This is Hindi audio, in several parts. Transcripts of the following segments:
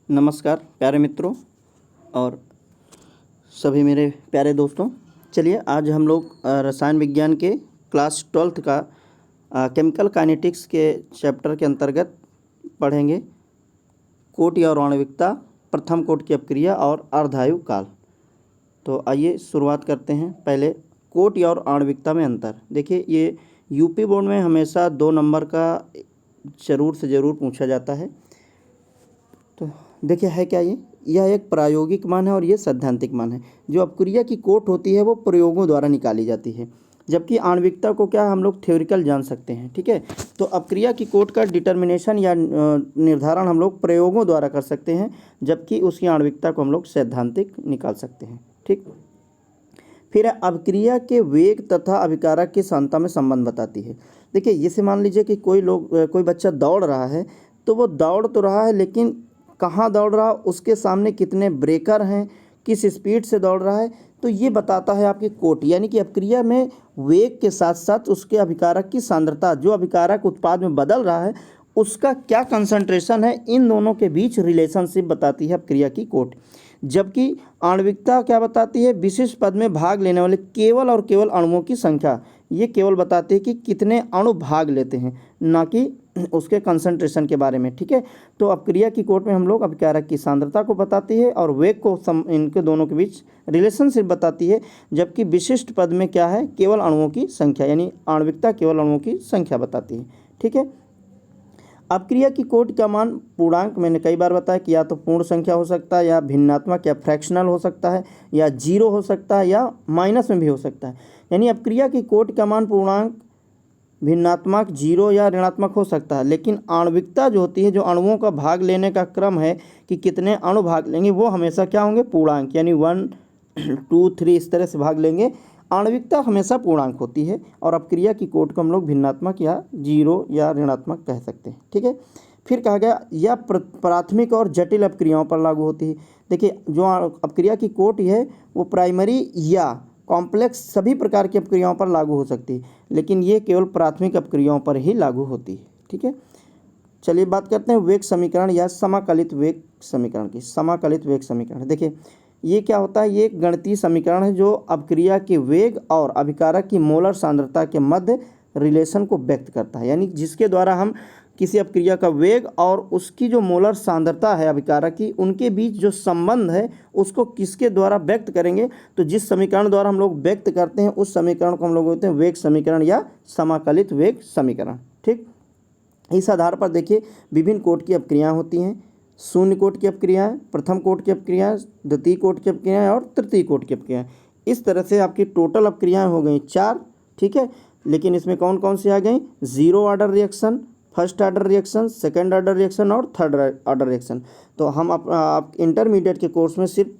नमस्कार प्यारे मित्रों और सभी मेरे प्यारे दोस्तों। चलिए आज हम लोग रसायन विज्ञान के क्लास 12th का केमिकल काइनेटिक्स के चैप्टर के अंतर्गत पढ़ेंगे कोट या आणविकता, प्रथम कोट की अपक्रिया और अर्धायु काल। तो आइए शुरुआत करते हैं। पहले कोट या आणविकता में अंतर। देखिए, ये यूपी बोर्ड में हमेशा 2 नंबर का ज़रूर से ज़रूर पूछा जाता है। तो देखिए है क्या, यह एक प्रायोगिक मान है और ये सैद्धांतिक मान है। जो अपक्रिया की कोट होती है वो प्रयोगों द्वारा निकाली जाती है, जबकि आणविकता को क्या हम लोग थ्योरिकल जान सकते हैं। ठीक है, तो अपक्रिया की कोट का डिटर्मिनेशन या निर्धारण हम लोग प्रयोगों द्वारा कर सकते हैं, जबकि उसकी आणविकता को हम लोग सैद्धांतिक निकाल सकते हैं। ठीक, फिर अपक्रिया के वेग तथा अभिकारक की सांद्रता में संबंध बताती है। देखिए, जैसे मान लीजिए कि कोई बच्चा दौड़ रहा है, तो वो दौड़ तो रहा है, लेकिन कहाँ दौड़ रहा, उसके सामने कितने ब्रेकर हैं, किस स्पीड से दौड़ रहा है, तो ये बताता है आपकी कोट। यानी कि अपक्रिया में वेग के साथ साथ उसके अभिकारक की सांद्रता, जो अभिकारक उत्पाद में बदल रहा है उसका क्या कंसंट्रेशन है, इन दोनों के बीच रिलेशनशिप बताती है अपक्रिया की कोट। जबकि आणविकता क्या बताती है, विशिष्ट पद में भाग लेने वाले केवल और केवल अणुओं की संख्या। ये केवल बताती है कि कितने अणु भाग लेते हैं, ना कि उसके कंसंट्रेशन के बारे में। ठीक है, तो अपक्रिया की कोट में हम लोग अभिकारक की सांद्रता को बताती है और वेग को इनके दोनों के बीच रिलेशनशिप बताती है। जबकि विशिष्ट पद में क्या है, केवल अणुओं की संख्या, यानी आणविकता केवल अणुओं की संख्या बताती है। ठीक है, अपक्रिया की कोट का मान पूर्णांक, मैंने कई बार बताया कि या तो पूर्ण संख्या हो सकता है, या भिन्नात्मक या फ्रैक्शनल हो सकता है, या जीरो हो सकता है, या माइनस में भी हो सकता है। यानी अपक्रिया की कोट का मान पूर्णांक, भिन्नात्मक, जीरो या ऋणात्मक हो सकता है। लेकिन आणविकता जो होती है, जो अणुओं का भाग लेने का क्रम है कि कितने अणु भाग लेंगे, वो हमेशा क्या होंगे, पूर्णांक, यानी 1, 2, 3 इस तरह से भाग लेंगे। आणविकता हमेशा पूर्णांक होती है और अपक्रिया की कोट को हम लोग भिन्नात्मक या जीरो या ऋणात्मक कह सकते हैं। ठीक है, फिर कहा गया यह प्राथमिक और जटिल अपक्रियाओं पर लागू होती है। देखिए, जो अपक्रिया की कोट है वो प्राइमरी या कॉम्प्लेक्स सभी प्रकार की अपक्रियाओं पर लागू हो सकती है, लेकिन ये केवल प्राथमिक अपक्रियाओं पर ही लागू होती है। ठीक है, चलिए बात करते हैं वेग समीकरण या समाकलित वेग समीकरण की। समाकलित वेग समीकरण, देखिए ये क्या होता है, ये एक गणितीय समीकरण है जो अपक्रिया के वेग और अभिकारक की मोलर सांद्रता के मध्य रिलेशन को व्यक्त करता है। यानी जिसके द्वारा हम किसी अपक्रिया का वेग और उसकी जो मोलर सांद्रता है अभिकारक की, उनके बीच जो संबंध है उसको किसके द्वारा व्यक्त करेंगे, तो जिस समीकरण द्वारा हम लोग व्यक्त करते हैं उस समीकरण को हम लोग बोलते हैं वेग समीकरण या समाकलित वेग समीकरण। ठीक, इस आधार पर देखिए विभिन्न कोट की अपक्रियाएँ होती हैं। शून्य कोट की अपक्रियाएँ, प्रथम कोट की अपक्रियाएँ, द्वितीय कोट की अपक्रियाएँ और तृतीय कोट की अपक्रियाएँ। इस तरह से आपकी टोटल अपक्रियाएँ हो गई 4। ठीक है, लेकिन इसमें कौन कौन सी आ गई, zero order reaction, first order reaction, second order reaction और थर्ड ऑर्डर रिएक्शन। तो हम आप इंटरमीडिएट के कोर्स में सिर्फ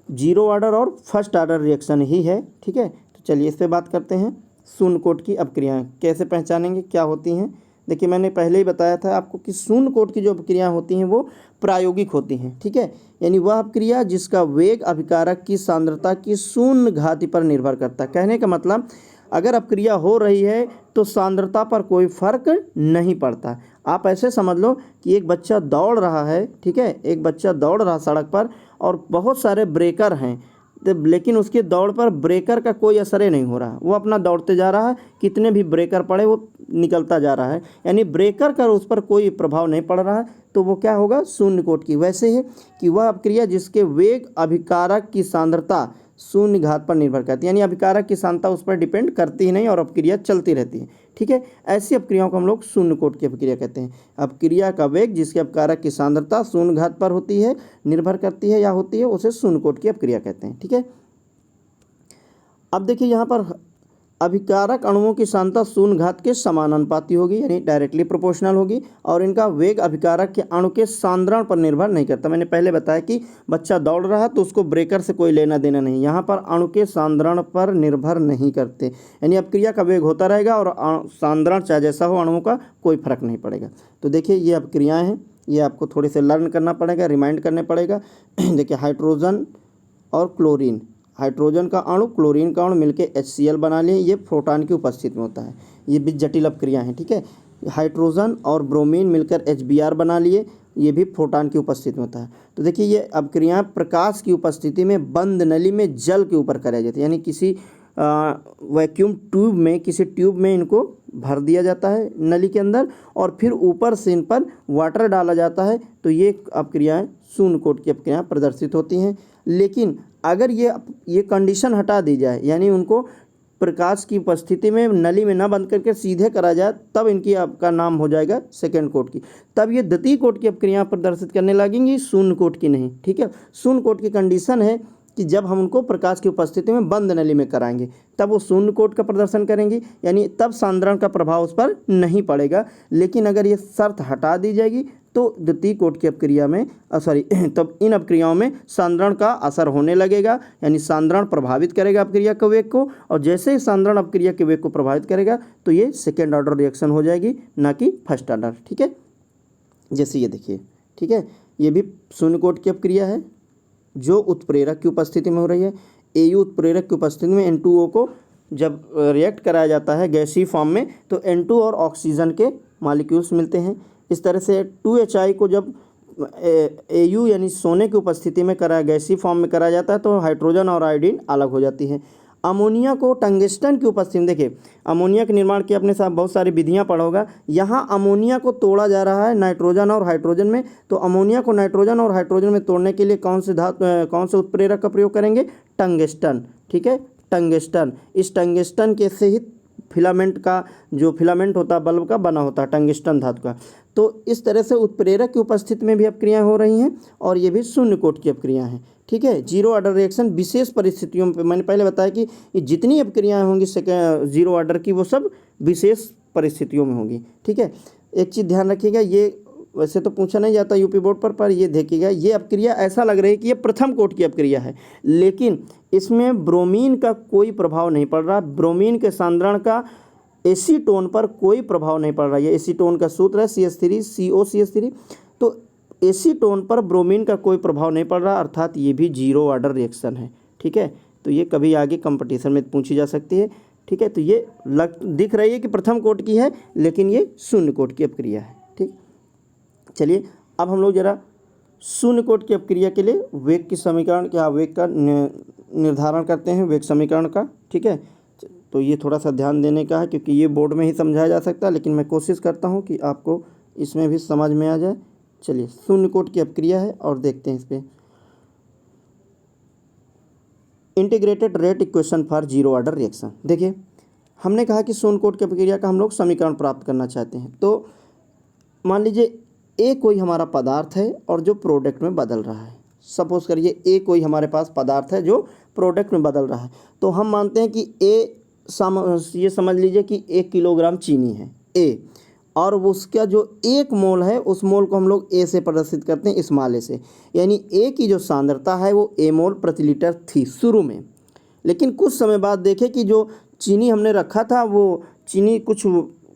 जीरो ऑर्डर और फर्स्ट ऑर्डर रिएक्शन ही है। ठीक है, तो चलिए इस पर बात करते हैं। शून्य कोट की अपक्रियाएँ कैसे पहचानेंगे, क्या होती हैं। देखिए, मैंने पहले ही बताया था आपको कि शून्य कोट की जो अपक्रियाएँ होती हैं वो प्रायोगिक होती हैं। ठीक है, यानी वह अपक्रिया जिसका वेग अभिकारक की सांद्रता की शून्य घाती पर निर्भर करता है। कहने का मतलब, अगर अपक्रिया हो रही है तो सांद्रता पर कोई फर्क नहीं पड़ता। आप ऐसे समझ लो कि एक बच्चा दौड़ रहा है, ठीक है, एक बच्चा दौड़ रहा सड़क पर और बहुत सारे ब्रेकर हैं, लेकिन उसकी दौड़ पर ब्रेकर का कोई असर ही नहीं हो रहा, वो अपना दौड़ते जा रहा है, कितने भी ब्रेकर पड़े वो निकलता जा रहा है, यानी ब्रेकर का उस पर कोई प्रभाव नहीं पड़ रहा है, तो वो क्या होगा, शून्य कोट की। वैसे ही कि वह अपक्रिया जिसके वेग अभिकारक की सांद्रता शून्य घात पर निर्भर करती है, यानी अभिकारक की सांद्रता उस पर डिपेंड करती ही नहीं और अपक्रिया चलती रहती है। ठीक है, ऐसी अपक्रियाओं को हम लोग शून्य कोट की अपक्रिया कहते हैं। अपक्रिया का वेग जिसके अभिकारक की सांद्रता शून्य घात पर होती है, निर्भर करती है या होती है, उसे शून्य कोट की अपक्रिया कहते हैं। ठीक है, अब देखिए यहाँ पर अभिकारक अणुओं की सांद्रता शून्य घात के समानुपाती होगी, यानी डायरेक्टली प्रोपोर्शनल होगी, और इनका वेग अभिकारक के अणु के सांद्रण पर निर्भर नहीं करता। मैंने पहले बताया कि बच्चा दौड़ रहा है तो उसको ब्रेकर से कोई लेना देना नहीं, यहाँ पर अणु के सांद्रण पर निर्भर नहीं करते, यानी अपक्रिया का वेग होता रहेगा और सांद्रण चाहे जैसा हो अणुओं का कोई फर्क नहीं पड़ेगा। तो देखिए ये अपक्रियाएँ हैं, ये आपको थोड़े से लर्न करना पड़ेगा, रिमाइंड करने पड़ेगा। देखिए हाइड्रोजन और क्लोरीन, हाइड्रोजन का अणु क्लोरीन का अणु मिलकर HCl बना लिए, ये प्रोटॉन की उपस्थिति में होता है। ये भी जटिल अपक्रिया है। ठीक है, हाइड्रोजन और ब्रोमीन मिलकर HBr बना लिए, ये भी फोटॉन की उपस्थिति में होता है। तो देखिए ये अपक्रियाएं प्रकाश की उपस्थिति में बंद नली में जल के ऊपर कराई जाती है, यानी किसी वैक्यूम ट्यूब में, किसी ट्यूब में इनको भर दिया जाता है नली के अंदर और फिर ऊपर से इन पर वाटर डाला जाता है। तो ये अपक्रियाएं शून्य कोट की अपक्रियाएं प्रदर्शित होती हैं। लेकिन अगर ये कंडीशन हटा दी जाए, यानी उनको प्रकाश की उपस्थिति में नली में न बंद करके सीधे करा जाए, तब इनकी आपका नाम हो जाएगा सेकेंड कोट की। तब ये द्वितीय कोट की अपक्रियाएं प्रदर्शित करने लगेंगी, शून्य कोट की नहीं। ठीक है, शून्य कोट की कंडीशन है कि जब हम उनको प्रकाश की उपस्थिति में बंद नली में कराएंगे तब वो शून्य कोट का प्रदर्शन करेंगी, यानी तब सांद्रण का प्रभाव उस पर नहीं पड़ेगा। लेकिन अगर ये शर्त हटा दी जाएगी तो द्वितीय कोट की अपक्रिया में तब इन अपक्रियाओं में सांद्रण का असर होने लगेगा, यानी सांद्रण प्रभावित करेगा अपक्रिया के वेग को, और जैसे ही सांद्रण अपक्रिया के वेग को प्रभावित करेगा तो ये सेकेंड ऑर्डर रिएक्शन हो जाएगी, ना कि फर्स्ट ऑर्डर। ठीक है, जैसे ये देखिए, ठीक है, ये भी शून्य कोट की अपक्रिया है जो उत्प्रेरक की उपस्थिति में हो रही है। एयू उत्प्रेरक की उपस्थिति में N2O को जब रिएक्ट कराया जाता है गैसीय फॉर्म में तो N2 और ऑक्सीजन के मॉलिक्यूल्स मिलते हैं। इस तरह से 2HI को जब AU यानी सोने की उपस्थिति में गैसीय फॉर्म में कराया जाता है तो हाइड्रोजन और आयोडीन अलग हो जाती है। अमोनिया को टंगस्टन की उपस्थिति में, देखिए अमोनिया के निर्माण की अपने साथ बहुत सारी विधियां पढ़ा होगा। यहाँ अमोनिया को तोड़ा जा रहा है नाइट्रोजन और हाइड्रोजन में, तो अमोनिया को नाइट्रोजन और हाइड्रोजन में तोड़ने के लिए कौन से उत्प्रेरक का प्रयोग करेंगे? टंगस्टन। ठीक है, टंगस्टन। इस टंगस्टन के से ही फिलामेंट का जो फिलामेंट होता है बल्ब का बना होता है टंगस्टन धातु का। तो इस तरह से उत्प्रेरक की उपस्थिति में भी अपक्रियाएं हो रही हैं और ये भी शून्य कोट की अपक्रियाएं हैं। ठीक है, जीरो ऑर्डर रिएक्शन विशेष परिस्थितियों में, मैंने पहले बताया कि ये जितनी अपक्रियाएं होंगी जीरो ऑर्डर की वो सब विशेष परिस्थितियों में होंगी। ठीक है, एक चीज़ ध्यान रखिएगा, ये वैसे तो पूछा नहीं जाता यूपी बोर्ड पर ये देखिएगा, ये अपक्रिया ऐसा लग रही है कि ये प्रथम कोट की अपक्रिया है, लेकिन इसमें ब्रोमीन का कोई प्रभाव नहीं पड़ रहा। ब्रोमीन के सांद्रण का एसीटोन पर कोई प्रभाव नहीं पड़ रहा है। ये एसीटोन का सूत्र है CH3COCH3। तो एसीटोन पर ब्रोमीन का कोई प्रभाव नहीं पड़ रहा, अर्थात ये भी जीरो ऑर्डर रिएक्शन है। ठीक है, तो ये कभी आगे कंपटीशन में पूछी जा सकती है। ठीक है, तो ये दिख रही है कि प्रथम कोट की है, लेकिन ये शून्य कोट की अपक्रिया है। ठीक, चलिए अब हम लोग जरा शून्य कोट की अपक्रिया के लिए वेग की समीकरण वेग का निर्धारण करते हैं, वेग समीकरण का। ठीक है, तो ये थोड़ा सा ध्यान देने का है क्योंकि ये बोर्ड में ही समझाया जा सकता है, लेकिन मैं कोशिश करता हूँ कि आपको इसमें भी समझ में आ जाए। चलिए, शून्य कोट की अपक्रिया है और देखते हैं इस पर। Integrated rate equation for zero order reaction. देखिए, हमने कहा कि शून्य कोट की अपक्रिया का हम लोग समीकरण प्राप्त करना चाहते हैं। तो मान लीजिए ए कोई हमारा पदार्थ है और जो प्रोडक्ट में बदल रहा है। सपोज करिए ए कोई हमारे पास पदार्थ है जो प्रोडक्ट में बदल रहा है, तो हम मानते हैं कि ये समझ लीजिए कि 1 किलोग्राम चीनी है ए, और उसका जो 1 मोल है उस मोल को हम लोग ए से प्रदर्शित करते हैं, स्मॉल ए से। यानी ए की जो सांद्रता है वो ए मोल प्रति लीटर थी शुरू में, लेकिन कुछ समय बाद देखें कि जो चीनी हमने रखा था वो चीनी कुछ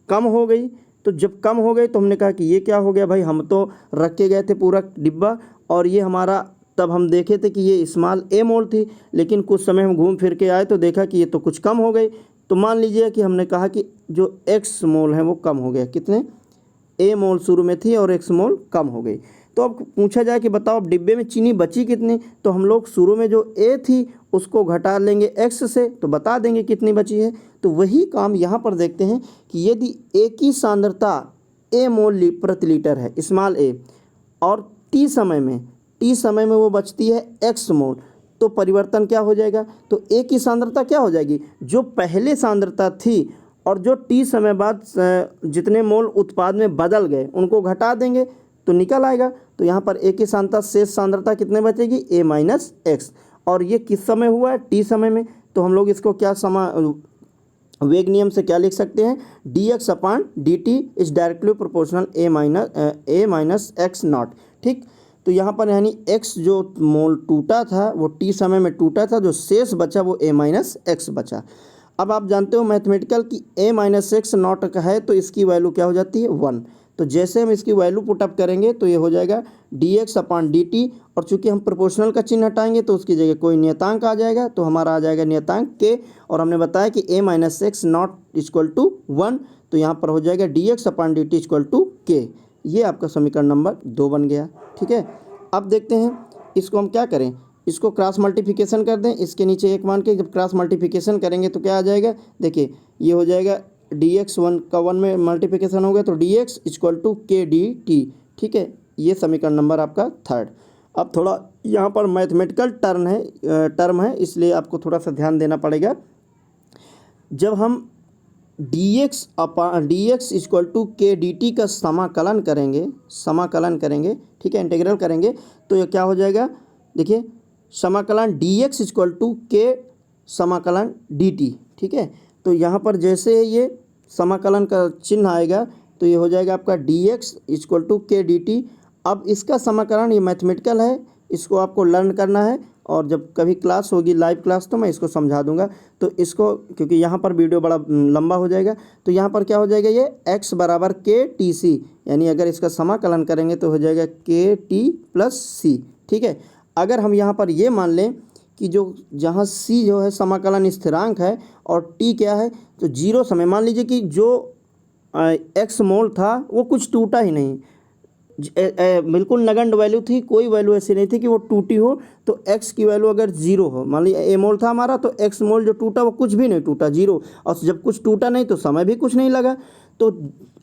कम हो गई। तो जब कम हो गई तो हमने कहा कि ये क्या हो गया भाई, हम तो रख के गए थे पूरा डिब्बा और ये हमारा, तब हम देखे थे कि ये स्मॉल ए मोल थी, लेकिन कुछ समय हम घूम फिर के आए तो देखा कि ये तो कुछ कम हो गई। तो मान लीजिए कि हमने कहा कि जो एक्स मोल है वो कम हो गया। कितने? ए मोल शुरू में थी और एक्स मोल कम हो गई। तो अब पूछा जाए कि बताओ अब डिब्बे में चीनी बची कितनी, तो हम लोग शुरू में जो ए थी उसको घटा लेंगे एक्स से तो बता देंगे कितनी बची है। तो वही काम यहाँ पर देखते हैं कि यदि ए की सांद्रता ए मोल प्रति लीटर है स्मॉल ए, और टी समय में वो बचती है एक्स मोल, तो परिवर्तन क्या हो जाएगा? तो ए की सांद्रता क्या हो जाएगी? जो पहले सांद्रता थी और जो टी समय बाद जितने मोल उत्पाद में बदल गए उनको घटा देंगे तो निकल आएगा। तो यहाँ पर ए की सांद्रता शेष सांद्रता कितने बचेगी? ए माइनस एक्स। और ये किस समय हुआ है? टी समय में। तो हम लोग इसको क्या वेग नियम से क्या लिख सकते हैं? dx upon dt is directly proportional A minus x not. ठीक, तो यहाँ पर यानी x जो मोल टूटा था वो टी समय में टूटा था, जो शेष बचा वो a माइनस एक्स बचा। अब आप जानते हो मैथमेटिकल कि a माइनस एक्स नॉट का है तो इसकी वैल्यू क्या हो जाती है? 1। तो जैसे हम इसकी वैल्यू पुटअप करेंगे तो ये हो जाएगा dx अपॉन dt, और चूंकि हम प्रोपोर्शनल का चिन्ह हटाएंगे तो उसकी जगह कोई नियतांक आ जाएगा, तो हमारा आ जाएगा नियतांक k, और हमने बताया कि a minus x not equal to 1, तो यहाँ पर हो जाएगा dx upon dt equal to k। ये आपका समीकरण नंबर 2 बन गया। ठीक है, अब देखते हैं इसको हम क्या करें, इसको क्रॉस मल्टीप्लिकेशन कर दें, इसके नीचे 1 मान के जब क्रॉस मल्टीप्लिकेशन करेंगे तो क्या आ जाएगा, देखिए ये हो जाएगा dx 1 का 1 में मल्टीप्लिकेशन हो गया तो dx इक्वल टू के डी टी। ठीक है, ये समीकरण नंबर आपका 3rd। अब थोड़ा यहाँ पर मैथमेटिकल टर्म है इसलिए आपको थोड़ा सा ध्यान देना पड़ेगा। जब हम dx इक्वल टू के डी टी का समाकलन करेंगे, ठीक है, इंटीग्रल करेंगे, तो ये क्या हो जाएगा, देखिए समाकलन dx इक्वल टू के समाकलन dt। ठीक है, तो यहाँ पर जैसे ये समाकलन का चिन्ह आएगा तो ये हो जाएगा आपका dx इक्वल टू के dt। अब इसका समाकलन, ये मैथमेटिकल है, इसको आपको लर्न करना है और जब कभी क्लास होगी लाइव क्लास तो मैं इसको समझा दूंगा। तो इसको, क्योंकि यहाँ पर वीडियो बड़ा लंबा हो जाएगा, तो यहाँ पर क्या हो जाएगा, ये x बराबर के टी सी, यानी अगर इसका समाकलन करेंगे तो हो जाएगा के टी प्लस सी। ठीक है, अगर हम यहाँ पर ये मान लें कि जो जहाँ c जो है समाकलन स्थिरांक है और t क्या है, तो 0 समय, मान लीजिए कि जो x मोल था वो कुछ टूटा ही नहीं, बिल्कुल नगण्य वैल्यू थी, कोई वैल्यू ऐसी नहीं थी कि वो टूटी हो। तो x की वैल्यू अगर 0 हो, मान लीजिए a मोल था हमारा, तो x मोल जो टूटा वो कुछ भी नहीं टूटा, 0। और जब कुछ टूटा नहीं तो समय भी कुछ नहीं लगा। तो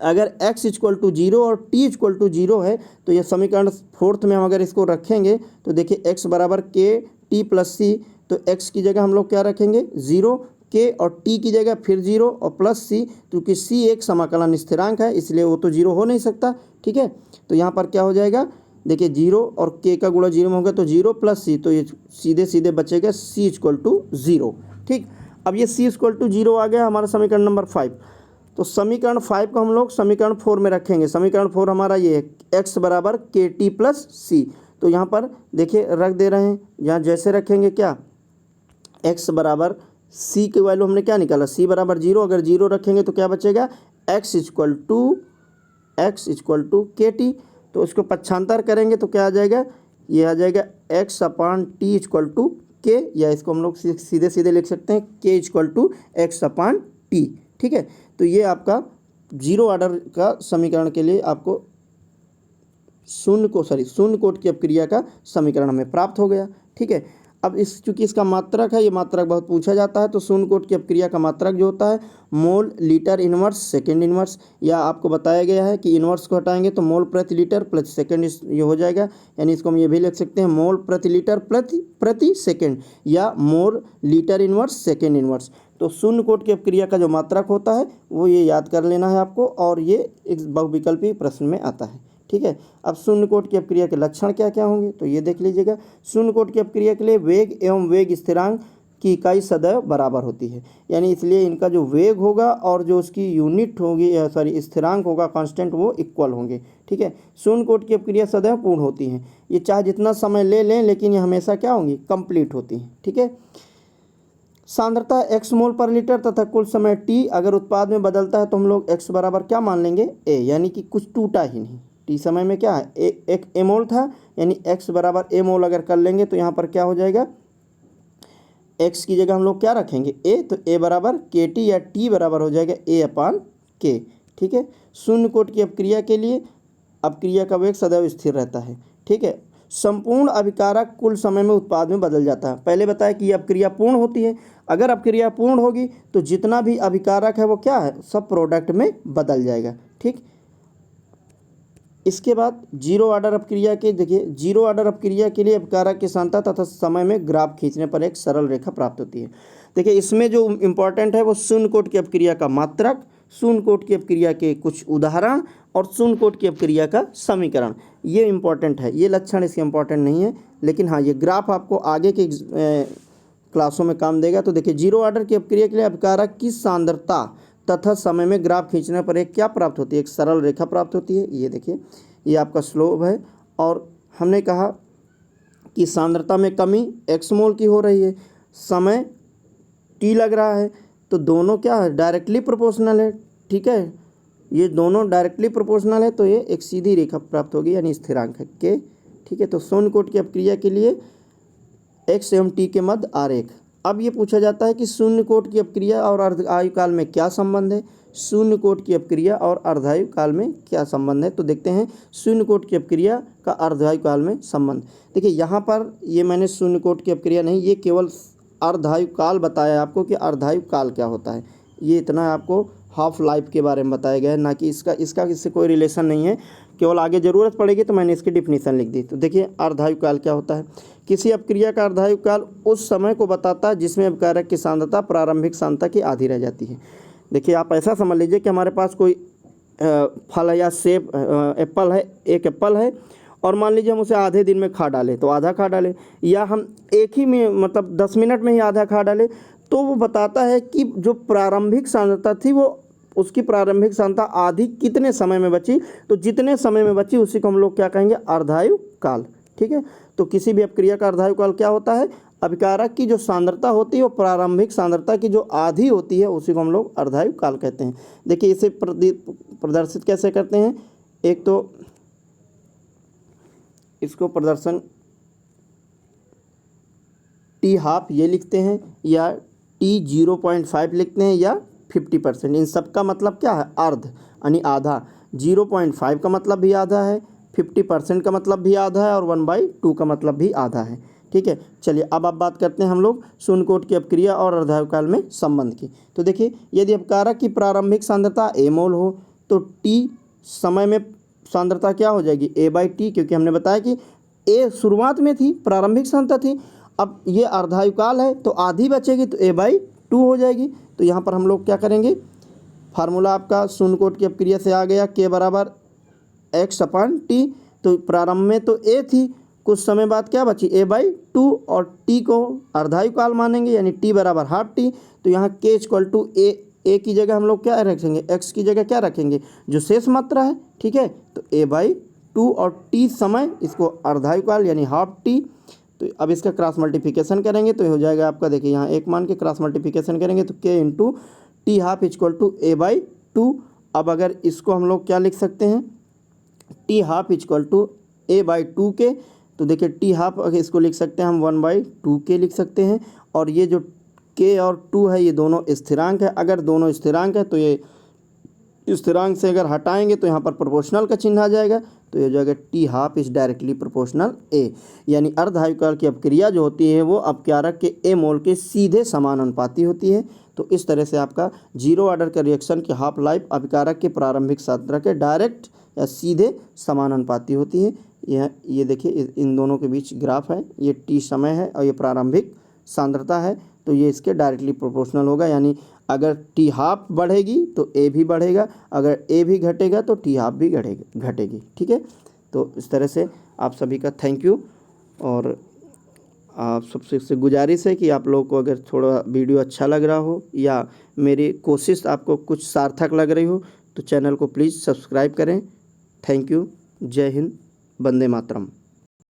अगर x इक्वल टू 0 और t इक्वल टू 0 है तो ये समीकरण 4th में हम अगर इसको रखेंगे तो देखिए x बराबर के टी प्लस सी, तो x की जगह हम लोग क्या रखेंगे 0, के और t की जगह फिर 0 और प्लस c, क्योंकि c एक समाकलन स्थिरांक है इसलिए वो तो 0 हो नहीं सकता। ठीक है, तो यहाँ पर क्या हो जाएगा, देखिए 0 और k का गुणा 0 में होगा तो 0 प्लस c, तो ये सीधे सीधे बचेगा c इक्वल टू 0। ठीक, अब ये c इक्वल टू 0 आ गया हमारा समीकरण नंबर 5। तो समीकरण 5 को हम लोग समीकरण 4 में रखेंगे। समीकरण 4 हमारा ये है x बराबर के टी प्लस सी। तो यहाँ पर देखिए रख दे रहे हैं, यहाँ जैसे रखेंगे क्या, x बराबर c की वैल्यू हमने क्या निकाला, c बराबर 0, अगर 0 रखेंगे तो क्या बचेगा, x इक्वल टू के टी। तो उसको पक्षांतर करेंगे तो क्या आ जाएगा, ये आ जाएगा x upon t equal to k, या इसको हम लोग सीधे सीधे लिख सकते हैं k equal to x upon t. ठीक है, तो ये आपका 0 ऑर्डर का समीकरण के लिए आपको शून्य कोट की अपक्रिया का समीकरण हमें प्राप्त हो गया। ठीक है, अब चूंकि इसका मात्रक है, ये मात्रक बहुत पूछा जाता है, तो शून्य कोट की अपक्रिया का मात्रक जो होता है mole litre inverse second inverse, या आपको बताया गया है कि इनवर्स को हटाएंगे तो मोल प्रति लीटर प्रति सेकेंड ये हो जाएगा, यानी इसको हम ये भी लिख सकते हैं मोल प्रति लीटर प्रति सेकेंड, या mole litre inverse second inverse. तो शून्य कोट की अपक्रिया का जो मात्रक होता है वो ये याद कर लेना है आपको, और ये एक बहुविकल्पी प्रश्न में आता है। ठीक है, अब शून्य कोट की अपक्रिया के लक्षण क्या क्या होंगे तो ये देख लीजिएगा। शून्य कोट की अपक्रिया के लिए वेग एवं वेग स्थिरांक की इकाई सदैव बराबर होती है, यानी इसलिए इनका जो वेग होगा और जो उसकी यूनिट होगी, स्थिरांक होगा कांस्टेंट, वो इक्वल होंगे। ठीक है, शून्य कोट की अपक्रिया सदैव पूर्ण होती हैं, ये चाहे जितना समय ले लें लेकिन ये हमेशा क्या होंगी, कंप्लीट होती हैं। ठीक है, सांद्रता x मोल पर लीटर तथा कुल समय t अगर उत्पाद में बदलता है तो हम लोग x बराबर क्या मान लेंगे, a, यानी कि कुछ टूटा ही नहीं। t समय में क्या है, एक a मोल था, यानी x बराबर a मोल अगर कर लेंगे तो यहाँ पर क्या हो जाएगा, x की जगह हम लोग क्या रखेंगे a, तो a बराबर के टी, या t बराबर हो जाएगा a अपान k। ठीक है, शून्य कोट की अपक्रिया के लिए अपक्रिया का वेग सदैव स्थिर रहता है। ठीक है, संपूर्ण अभिकारक कुल समय में उत्पाद में बदल जाता है। पहले बताया कि यह अपक्रिया पूर्ण होती है, अगर अपक्रिया पूर्ण होगी तो जितना भी अभिकारक है वो क्या है, सब प्रोडक्ट में बदल जाएगा। ठीक, इसके बाद 0 ऑर्डर अपक्रिया के, देखिए 0 ऑर्डर अपक्रिया के लिए अभिकारक की सांद्रता तथा समय में ग्राफ खींचने पर एक सरल रेखा प्राप्त होती है। देखिए इसमें जो इम्पोर्टेंट है वो शून्य कोट की अपक्रिया का मात्रक, शून्य कोट की अपक्रिया के कुछ उदाहरण और शून्य कोट की अपक्रिया का समीकरण, ये इम्पोर्टेंट है। ये लक्षण इसके इम्पोर्टेंट नहीं है, लेकिन हाँ ये ग्राफ आपको आगे के क्लासों में काम देगा। तो देखिए 0 ऑर्डर की अपक्रिया के लिए अभिकारक की सांद्रता तथा समय में ग्राफ खींचने पर एक क्या प्राप्त होती है, एक सरल रेखा प्राप्त होती है। ये देखिए ये आपका स्लोप है, और हमने कहा कि सांद्रता में कमी x मोल की हो रही है, समय t लग रहा है, तो दोनों क्या है, डायरेक्टली प्रोपोर्शनल है। ठीक है, ये दोनों डायरेक्टली प्रोपोर्शनल है तो ये एक सीधी रेखा प्राप्त होगी, यानी स्थिरांक है k। ठीक है, तो शून्य कोट की अपक्रिया के लिए x एवं t के मध्य आरेख। अब ये पूछा जाता है कि शून्य कोट की अपक्रिया और अर्ध आयुकाल में क्या संबंध है। शून्य कोट की अपक्रिया और अर्धायु काल में क्या संबंध है। तो देखते हैं शून्य कोट की अपक्रिया का अर्धायु काल में संबंध। देखिए यहाँ पर ये मैंने शून्य कोट की अपक्रिया नहीं, ये केवल अर्धायु काल बताया आपको कि अर्धायु काल क्या होता है। ये इतना आपको हाफ लाइफ के बारे में बताया गया है, ना कि इसका इससे कोई रिलेशन नहीं है, केवल आगे ज़रूरत पड़ेगी तो मैंने इसकी डिफिनीसन लिख दी। तो देखिए अर्धायु काल क्या होता है। किसी अपक्रिया का अर्धायु काल उस समय को बताता है जिसमें अपकारक की सांद्रता प्रारंभिक सांद्रता की आधी रह जाती है। देखिए आप ऐसा समझ लीजिए कि हमारे पास कोई फल है या सेब एप्पल है, एक एप्पल है और मान लीजिए हम उसे आधे दिन में खा डालें तो आधा खा डालें, या हम एक ही में मतलब 10 मिनट में ही आधा खा डालें, तो वो बताता है कि जो प्रारंभिक सांद्रता थी वो उसकी प्रारंभिक सांद्रता आधी कितने समय में बची। तो जितने समय में बची उसी को हम लोग क्या कहेंगे, अर्धायु काल। ठीक है, तो किसी भी अपक्रिया का अर्धायु काल क्या होता है, अभिकारक की जो सांद्रता होती है वो प्रारंभिक सांद्रता की जो आधी होती है उसी को हम लोग अर्धायु काल कहते हैं। देखिए इसे प्रदर्शित कैसे करते हैं, एक तो इसको प्रदर्शन टी हाफ ये लिखते हैं, या टी 0.5 लिखते हैं, या 50%। इन सब का मतलब क्या है, अर्ध यानी आधा। 0.5 का मतलब भी आधा है, 50% का मतलब भी आधा है, और 1/2 का मतलब भी आधा है। ठीक है, चलिए अब आप बात करते हैं हम लोग शून्य कोट की अपक्रिया और अर्धायु काल में संबंध की। तो देखिए यदि अपकारक की प्रारंभिक सांद्रता a मोल हो तो t समय में सांद्रता क्या हो जाएगी, a/t, क्योंकि हमने बताया कि a शुरुआत में थी, प्रारंभिक सांद्रता थी। अब ये अर्धायु काल है तो आधी बचेगी तो a/2 हो जाएगी। तो यहाँ पर हम लोग क्या करेंगे, फार्मूला आपका शून्य कोट की अपक्रिया से आ गया, k बराबर x/t। तो प्रारंभ में तो a थी, कुछ समय बाद क्या बची, a/2, और t को अर्धायु काल मानेंगे यानी t बराबर हाफ t। तो यहाँ k = a की जगह हम लोग क्या रखेंगे, x की जगह क्या रखेंगे, जो शेष मात्रा है। ठीक है, तो a/2 और t समय, इसको अर्धायु काल यानी हाफ t। तो अब इसका क्रॉस मल्टीप्लिकेशन करेंगे तो हो जाएगा आपका, देखिए यहाँ एक मान के क्रॉस मल्टीप्लिकेशन करेंगे तो k × t हाफ = a/2। अब अगर इसको हम लोग क्या लिख सकते हैं, t हाफ = a/2 के, तो देखिए टी हाफ अगर इसको लिख सकते हैं हम 1/2 के लिख सकते हैं। और ये जो k और 2 है ये दोनों स्थिरांक है, अगर दोनों स्थिरांक है तो ये स्थिरांक से अगर हटाएंगे तो यहाँ पर प्रोपोर्शनल का चिन्ह आ जाएगा, तो ये हो जाएगा T half is directly proportional a। यानी अर्धायु काल की अपक्रिया जो होती है वो अपकारक के a मोल के सीधे समानुपाती होती है। तो इस तरह से आपका जीरो ऑर्डर के रिएक्शन की हाफ लाइफ अभिकारक के प्रारंभिक सांद्रता के डायरेक्ट या सीधे समानुपाती होती है। ये देखिए इन दोनों के बीच ग्राफ है, ये टी समय है और ये प्रारंभिक सांद्रता है, तो ये इसके डायरेक्टली प्रोपोर्शनल होगा। यानी अगर टी हाफ बढ़ेगी तो ए भी बढ़ेगा, अगर ए भी घटेगा तो टी हाफ भी घटेगी। ठीक है, तो इस तरह से आप सभी का थैंक यू, और आप सबसे गुजारिश है कि आप लोगों को अगर थोड़ा वीडियो अच्छा लग रहा हो या मेरी कोशिश आपको कुछ सार्थक लग रही हो तो चैनल को प्लीज़ सब्सक्राइब करें। थैंक यू, जय हिंद, वंदे मातरम।